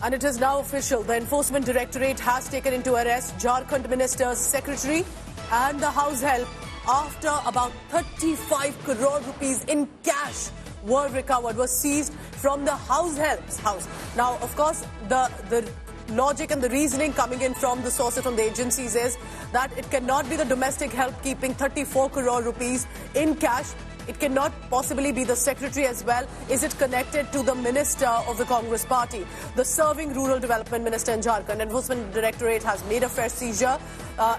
And it is now official. The Enforcement Directorate has taken into arrest Jharkhand Minister's secretary and the house help after about 35 crore rupees in cash were recovered, was seized from the house help's house. Now, of course, the logic and the reasoning coming in from the sources from the agencies is that it cannot be the domestic help keeping 34 crore rupees in cash. It cannot possibly be the secretary as well. Is it connected to the minister of the Congress party? The serving rural development minister in Jharkhand. Enforcement Directorate has made a fresh seizure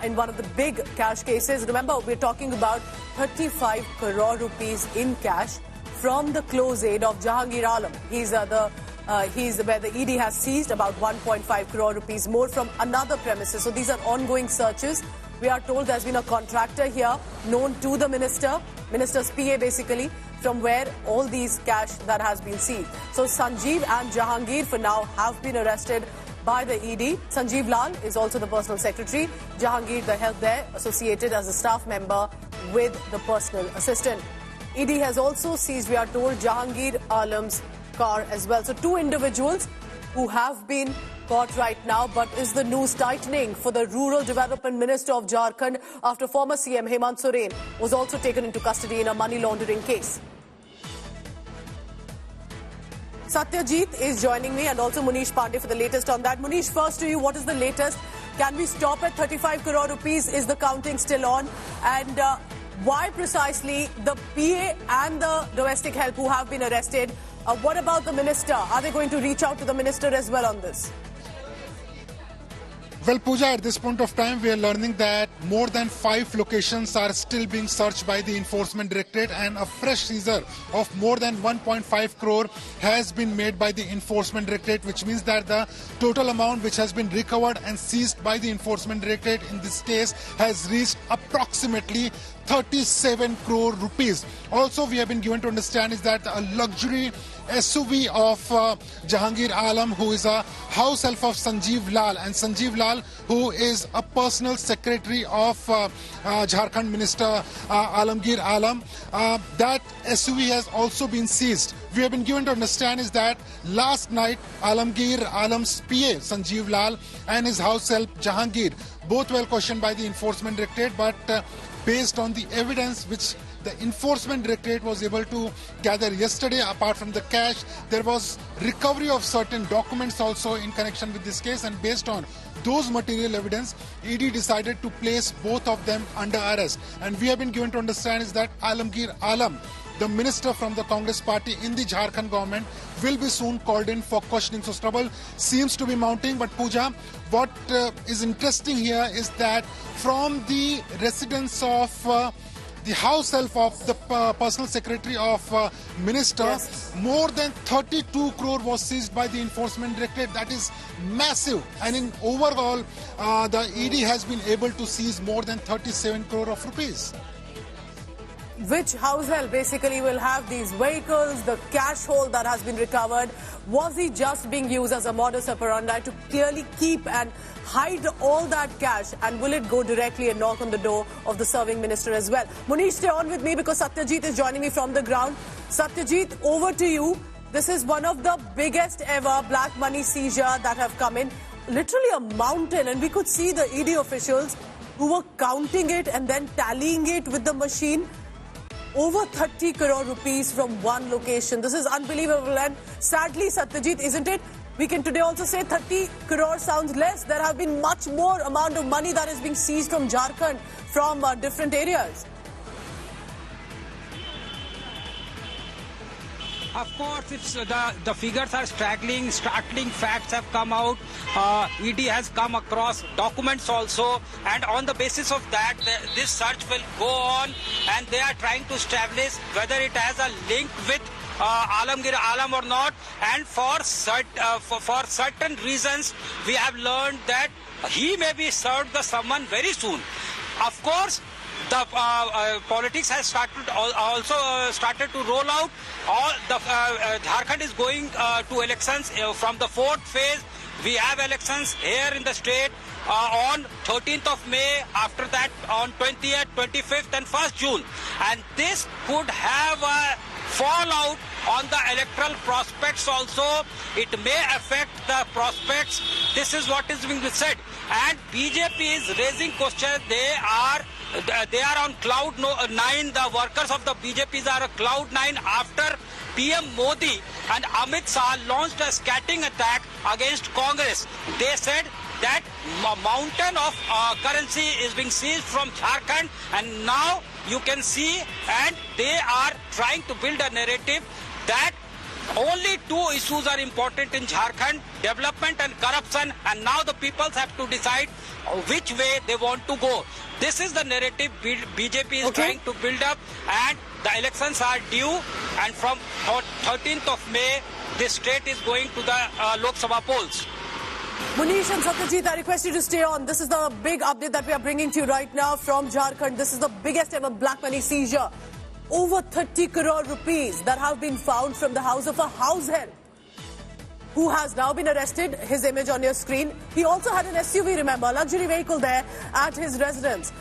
in one of the big cash cases. Remember, we're talking about 35 crore rupees in cash from the close aide of Jahangir Alam. He's where the ED has seized about 1.5 crore rupees more from another premises. So these are ongoing searches. We are told there's been a contractor here known to the minister's PA basically, from where all these cash that has been seized. So Sanjeev and Jahangir for now have been arrested by the ED. Sanjeev Lal is also the personal secretary. Jahangir, the health there, associated as a staff member with the personal assistant. ED has also seized, we are told, Jahangir Alam's car as well. So two individuals who have been caught right now, but is the news tightening for the Rural Development Minister of Jharkhand after former CM Hemant Soren was also taken into custody in a money laundering case. Satyajit is joining me and also Munish Pandey for the latest on that. Munish, first to you, what is the latest? Can we stop at 35 crore rupees? Is the counting still on? And why precisely the PA and the domestic help who have been arrested? What about the minister? Are they going to reach out to the minister as well on this? Well, Pooja, at this point of time, we are learning that more than 5 locations are still being searched by the Enforcement Directorate, and a fresh seizure of more than 1.5 crore has been made by the Enforcement Directorate, which means that the total amount which has been recovered and seized by the Enforcement Directorate in this case has reached approximately 37 crore rupees. Also, we have been given to understand is that a luxury SUV of Jahangir Alam, who is a house help of Sanjeev Lal, and Sanjeev Lal, who is a personal secretary of Jharkhand Minister Alamgir Alam, that SUV has also been seized. We have been given to understand is that last night Alamgir Alam's PA Sanjeev Lal and his house help Jahangir both were questioned by the Enforcement Directorate, but based on the evidence which the Enforcement Directorate was able to gather yesterday, apart from the cash, there was recovery of certain documents also in connection with this case, and based on those material evidence, ED decided to place both of them under arrest. And we have been given to understand is that Alamgir Alam, the minister from the Congress party in the Jharkhand government, will be soon called in for questioning. So trouble seems to be mounting. But Pooja, what is interesting here is that from the residence of the house help of the personal secretary of minister, yes, more than 32 crore was seized by the Enforcement Directorate. That is massive. And in overall, the ED has been able to seize more than 37 crore of rupees. Which house help basically will have these vehicles, the cash hold that has been recovered? Was he just being used as a modus operandi to clearly keep and hide all that cash? And will it go directly and knock on the door of the serving minister as well? Munish, stay on with me because Satyajit is joining me from the ground. Satyajit, over to you. This is one of the biggest ever black money seizure that have come in. Literally a mountain, and we could see the ED officials who were counting it and then tallying it with the machine. Over 30 crore rupees from one location. This is unbelievable. And sadly, Satyajit, isn't it? We can today also say 30 crore sounds less. There have been much more amount of money that is being seized from Jharkhand from different areas. Of course, it's the figures are startling facts have come out. ED has come across documents also, and on the basis of that, this search will go on, and they are trying to establish whether it has a link with Alamgir Alam or not. And for certain reasons, we have learned that he may be served the summon very soon. Of course, the politics has also started to roll out. All the Jharkhand is going to elections from the 4th phase. We have elections here in the state on 13th of May. After that, on 20th, 25th, and 1st June. And this could have a fallout on the electoral prospects also. It may affect the prospects. This is what is being said. And BJP is raising questions. They are on cloud 9. The workers of the BJP are on cloud 9 after PM Modi and Amit Shah launched a scattering attack against Congress. They said that mountain of currency is being seized from Jharkhand, and now you can see, and they are trying to build a narrative that only two issues are important in Jharkhand: development and corruption, and now the peoples have to decide which way they want to go. This is the narrative BJP is trying to build up, and the elections are due, and from 13th of May, this state is going to the Lok Sabha polls. Munish and Satyajit, I request you to stay on. This is the big update that we are bringing to you right now from Jharkhand. This is the biggest ever black money seizure. Over 30 crore rupees that have been found from the house of a house help who has now been arrested. His image on your screen. He also had an SUV, remember, luxury vehicle there at his residence.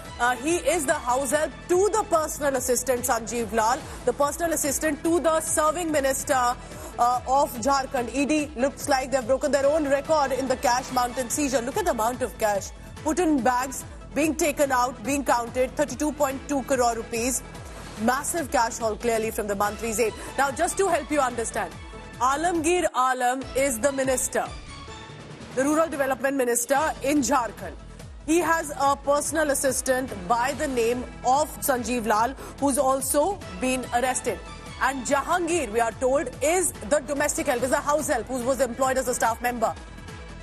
He is the house help to the personal assistant Sanjeev Lal, the personal assistant to the serving minister of Jharkhand. ED looks like they've broken their own record in the cash mountain seizure. Look at the amount of cash put in bags, being taken out, being counted, 32.2 crore rupees. Massive cash haul clearly from the Mantri's aid. Now, just to help you understand, Alamgir Alam is the minister, the rural development minister in Jharkhand. He has a personal assistant by the name of Sanjeev Lal, who's also been arrested. And Jahangir, we are told, is the domestic help, is a house help who was employed as a staff member.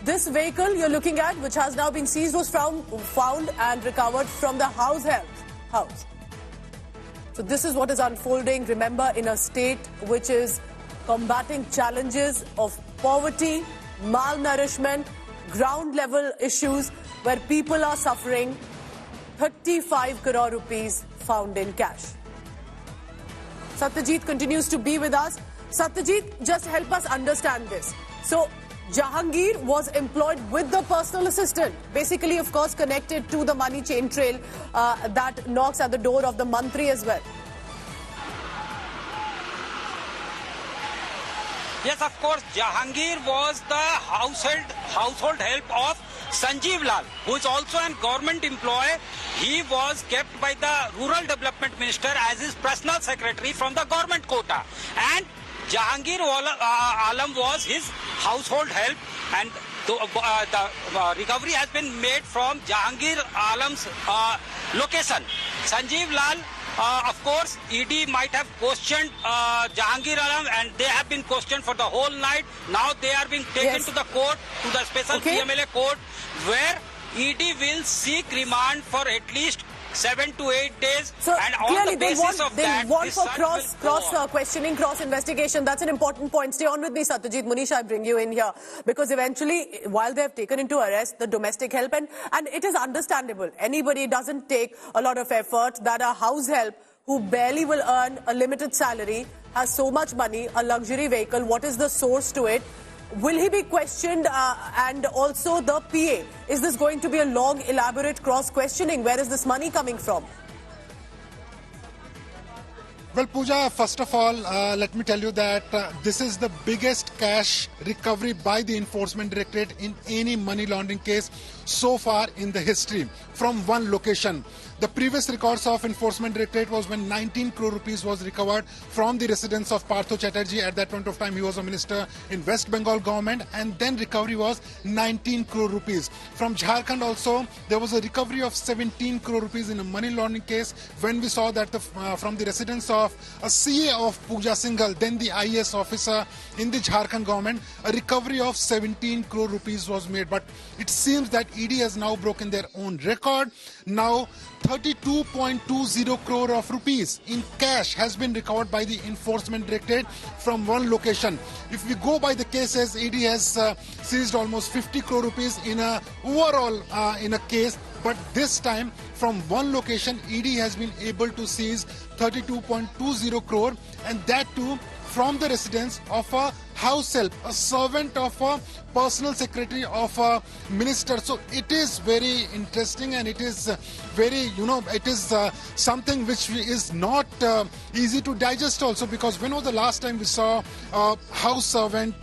This vehicle you're looking at, which has now been seized, was found and recovered from the house help's house. So this is what is unfolding, remember, in a state which is combating challenges of poverty, malnourishment, ground level issues where people are suffering. 35 crore rupees found in cash. Satyajit continues to be with us. Satyajit, just help us understand this. So Jahangir was employed with the personal assistant, basically, of course, connected to the money chain trail that knocks at the door of the Mantri as well. Yes, of course, Jahangir was the household help of Sanjeev Lal, who is also a government employee. He was kept by the Rural Development Minister as his personal secretary from the government quota. And Jahangir Alam was his household help, and the recovery has been made from Jahangir Alam's location. Sanjeev Lal, of course, ED might have questioned Jahangir Alam, and they have been questioned for the whole night. Now they are being taken to the court, to the special PMLA court, where ED will seek remand for at least 7 to 8 days. So and on clearly the basis of that, want for cross questioning, cross investigation. That's an important point. Stay on with me, Satyajit. Munish, I bring you in here because eventually, while they have taken into arrest the domestic help, and it is understandable. Anybody doesn't take a lot of effort that a house help who barely will earn a limited salary has so much money, a luxury vehicle. What is the source to it? Will he be questioned, and also the PA? Is this going to be a long, elaborate cross-questioning? Where is this money coming from? Well, Pooja, first of all, let me tell you that this is the biggest cash recovery by the Enforcement Directorate in any money laundering case so far in the history from one location. The previous records of Enforcement Directorate was when 19 crore rupees was recovered from the residence of Partho Chatterjee. At that point of time, he was a minister in West Bengal government, and then recovery was 19 crore rupees. From Jharkhand also, there was a recovery of 17 crore rupees in a money laundering case when we saw that from the residence of a CA of Pooja Singhal, then the IAS officer in the Jharkhand government, a recovery of 17 crore rupees was made. But it seems that ED has now broken their own record. Now 32.20 crore of rupees in cash has been recovered by the Enforcement Directorate from one location. If we go by the cases, ED has seized almost 50 crore rupees in a overall in a case. But this time, from one location, ED has been able to seize 32.20 crore, and that too from the residence of a house help, a servant of a personal secretary of a minister. So it is very interesting, and it is very, it is something which is not easy to digest also, because when was the last time we saw a house servant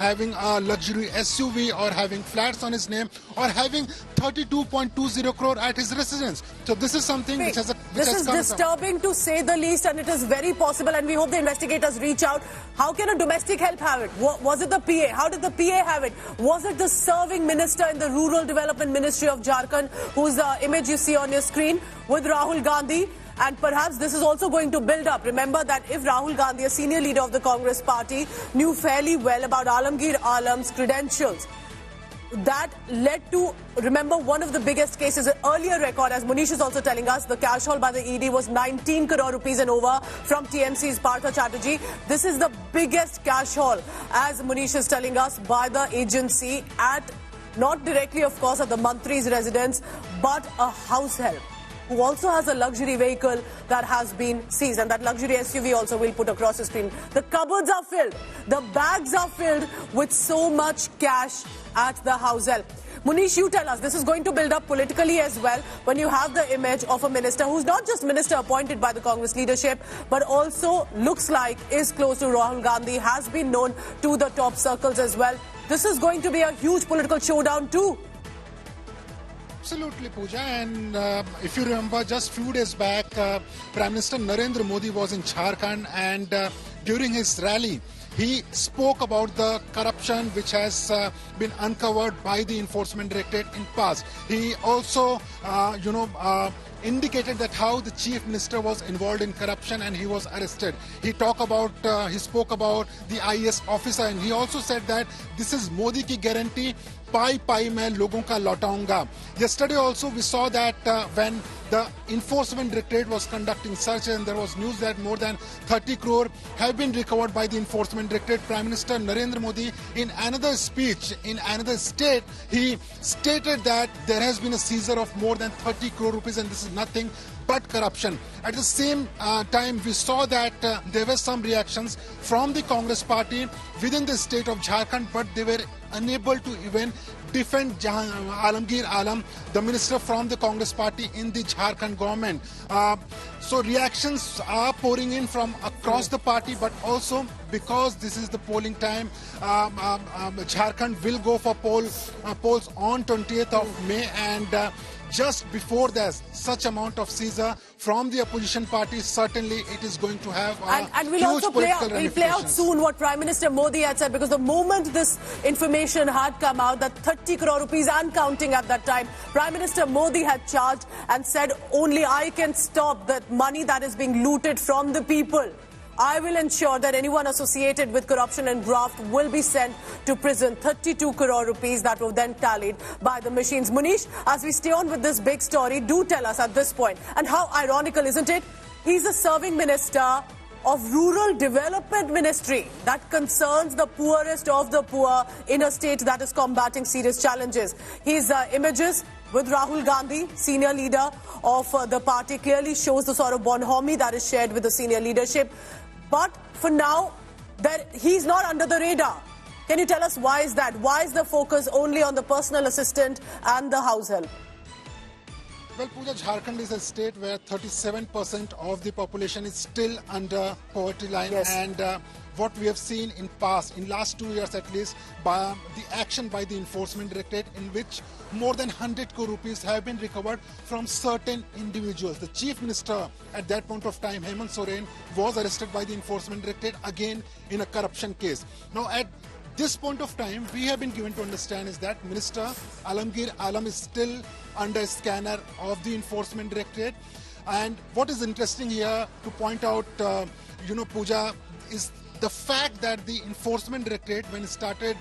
having a luxury SUV or having flats on his name or having 32.20 crore at his residence? So this is something which has this is disturbing to say the least, and it is very possible, and we hope the investigators reach out. How can a domestic help have it? Was it the PA? How did the PA have it? Was it the serving minister in the Rural Development Ministry of Jharkhand, whose image you see on your screen with Rahul Gandhi? And perhaps this is also going to build up. Remember that if Rahul Gandhi, a senior leader of the Congress party, knew fairly well about Alamgir Alam's credentials, that led to, remember, one of the biggest cases, an earlier record, as Munish is also telling us, the cash haul by the ED was 19 crore rupees and over from TMC's Partha Chatterjee. This is the biggest cash haul, as Munish is telling us, by the agency at, not directly, of course, at the Mantri's residence, but a house help who also has a luxury vehicle that has been seized, and that luxury SUV also will put across the screen. The cupboards are filled, the bags are filled with so much cash at the house help. Munish, you tell us, this is going to build up politically as well when you have the image of a minister who's not just minister appointed by the Congress leadership, but also looks like is close to Rahul Gandhi, has been known to the top circles as well. This is going to be a huge political showdown too. Absolutely, Pooja. And if you remember, just few days back, Prime Minister Narendra Modi was in Jharkhand, and during his rally, he spoke about the corruption which has been uncovered by the Enforcement Directorate in past. He also, indicated that how the chief minister was involved in corruption and he was arrested. He spoke about the IAS officer, and he also said that this is Modi ki guarantee, pai main logon ka lautaunga. Yesterday also we saw that when the Enforcement Directorate was conducting search, and there was news that more than 30 crore have been recovered by the Enforcement Directorate. Prime Minister Narendra Modi, in another speech in another state, he stated that there has been a seizure of more than 30 crore rupees, and this is nothing but corruption. At the same time, we saw that there were some reactions from the Congress party within the state of Jharkhand, but they were unable to even defend Alamgir Alam, the minister from the Congress party in the Jharkhand government. So reactions are pouring in from across the party, but also because this is the polling time, Jharkhand will go for polls on 20th of May, and just before there's such amount of seizure from the opposition party, certainly it is going to have and we'll huge also play out soon what Prime Minister Modi had said, because the moment this information had come out, that 30 crore rupees and counting at that time, Prime Minister Modi had charged and said, only I can stop the money that is being looted from the people. I will ensure that anyone associated with corruption and graft will be sent to prison. 32 crore rupees that were then tallied by the machines. Munish, as we stay on with this big story, do tell us at this point, and how ironical, isn't it? He's a serving minister of Rural Development Ministry that concerns the poorest of the poor in a state that is combating serious challenges. His images with Rahul Gandhi, senior leader of the party, clearly shows the sort of bonhomie that is shared with the senior leadership. But for now, he's not under the radar. Can you tell us why is that? Why is the focus only on the personal assistant and the house help? Well, Pooja, Jharkhand is a state where 37% of the population is still under poverty line. Yes. And what we have seen in last 2 years at least, by the action by the Enforcement Directorate, in which more than 100 crore rupees have been recovered from certain individuals. The Chief Minister at that point of time, Hemant Soren, was arrested by the Enforcement Directorate again in a corruption case. Now, at this point of time, we have been given to understand is that Minister Alamgir Alam is still under scanner of the Enforcement Directorate. And what is interesting here to point out, Pooja, is the fact that the Enforcement Directorate, when it started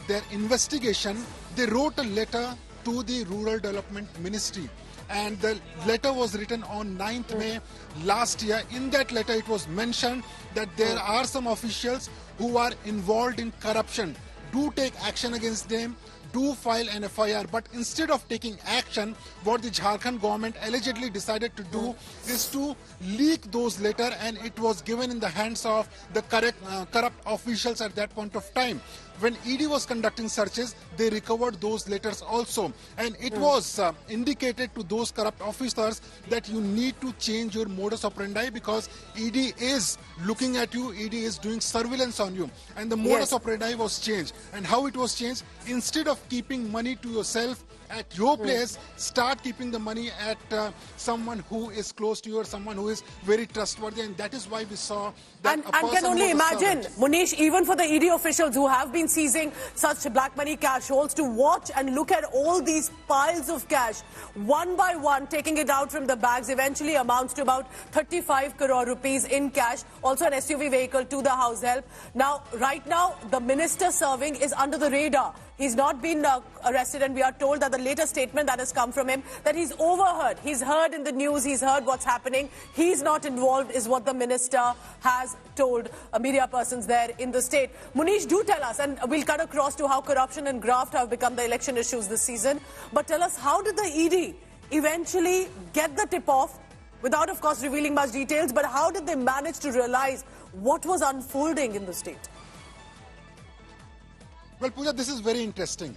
their investigation, they wrote a letter to the Rural Development Ministry. And the letter was written on 9th May last year. In that letter, it was mentioned that there are some officials who are involved in corruption. Do take action against them. do file an FIR, but instead of taking action, what the Jharkhand government allegedly decided to do is to leak those letters, and it was given in the hands of the corrupt officials at that point of time. When ED was conducting searches, they recovered those letters also, and it was indicated to those corrupt officers that you need to change your modus operandi, because ED is looking at you, ED is doing surveillance on you, and the modus operandi was changed. And how it was changed? Instead of keeping money to yourself at your place, start keeping the money at someone who is close to you, or someone who is very trustworthy, and that is why we saw that and can only imagine, Munish, even for the ED officials who have been seizing such black money cash holes, to watch and look at all these piles of cash, one by one, taking it out from the bags, eventually amounts to about 35 crore rupees in cash, also an SUV vehicle to the house help. Now, right now, the minister serving is under the radar. He's not been arrested, and we are told that the latest statement that has come from him, that he's overheard. He's heard in the news, he's heard what's happening. He's not involved, is what the minister has told media persons there in the state. Munish, do tell us, and we'll cut across to how corruption and graft have become the election issues this season. But tell us, how did the ED eventually get the tip-off, without, of course, revealing much details, but how did they manage to realize what was unfolding in the state? Well, Pooja, this is very interesting.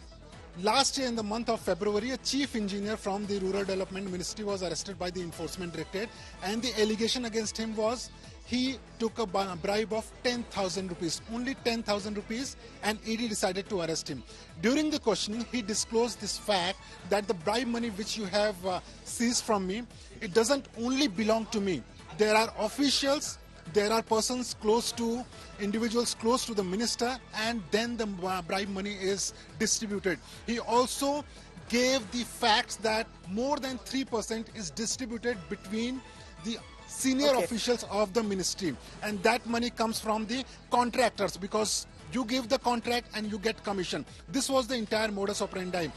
Last year in the month of February, a chief engineer from the Rural Development Ministry was arrested by the Enforcement Directorate, and the allegation against him was he took a bribe of 10,000 rupees, only 10,000 rupees, and ED decided to arrest him. During the questioning, he disclosed this fact that the bribe money which you have seized from me, it doesn't only belong to me. There are officials, there are persons close to, individuals close to the minister, and then the bribe money is distributed. He also gave the facts that more than 3% is distributed between the senior officials of the ministry, and that money comes from the contractors, because you give the contract and you get commission. This was the entire modus operandi.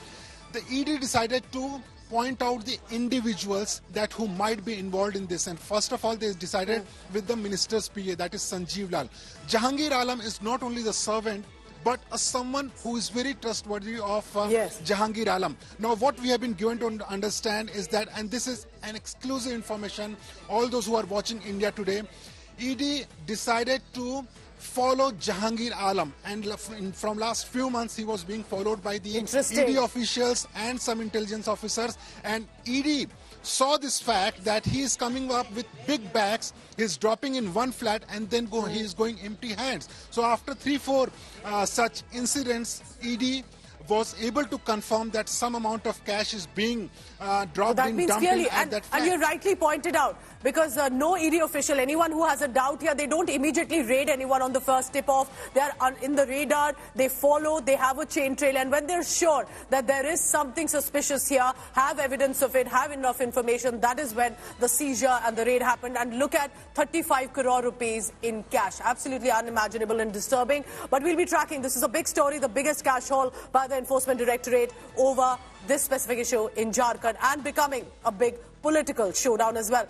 The ED decided to point out the individuals that who might be involved in this, and first of all they decided with the minister's PA, that is Sanjeev Lal. Jahangir Alam is not only the servant, but someone who is very trustworthy of Jahangir Alam. Now what we have been given to understand is that, and this is an exclusive information, all those who are watching India Today, ED decided to follow Jahangir Alam, and from last few months he was being followed by the ED officials and some intelligence officers, and ED saw this fact that he is coming up with big bags, he's dropping in one flat, and then he is going empty hands. So after 3-4 such incidents, ED was able to confirm that some amount of cash is being dropped in, dumped in at that flat. And you rightly pointed out, because no ED official, anyone who has a doubt here, they don't immediately raid anyone on the first tip-off. They are in the radar, they follow, they have a chain trail, and when they're sure that there is something suspicious here, have evidence of it, have enough information, that is when the seizure and the raid happened. And look at 35 crore rupees in cash. Absolutely unimaginable and disturbing. But we'll be tracking. This is a big story, the biggest cash haul by the Enforcement Directorate over this specific issue in Jharkhand, and becoming a big political showdown as well.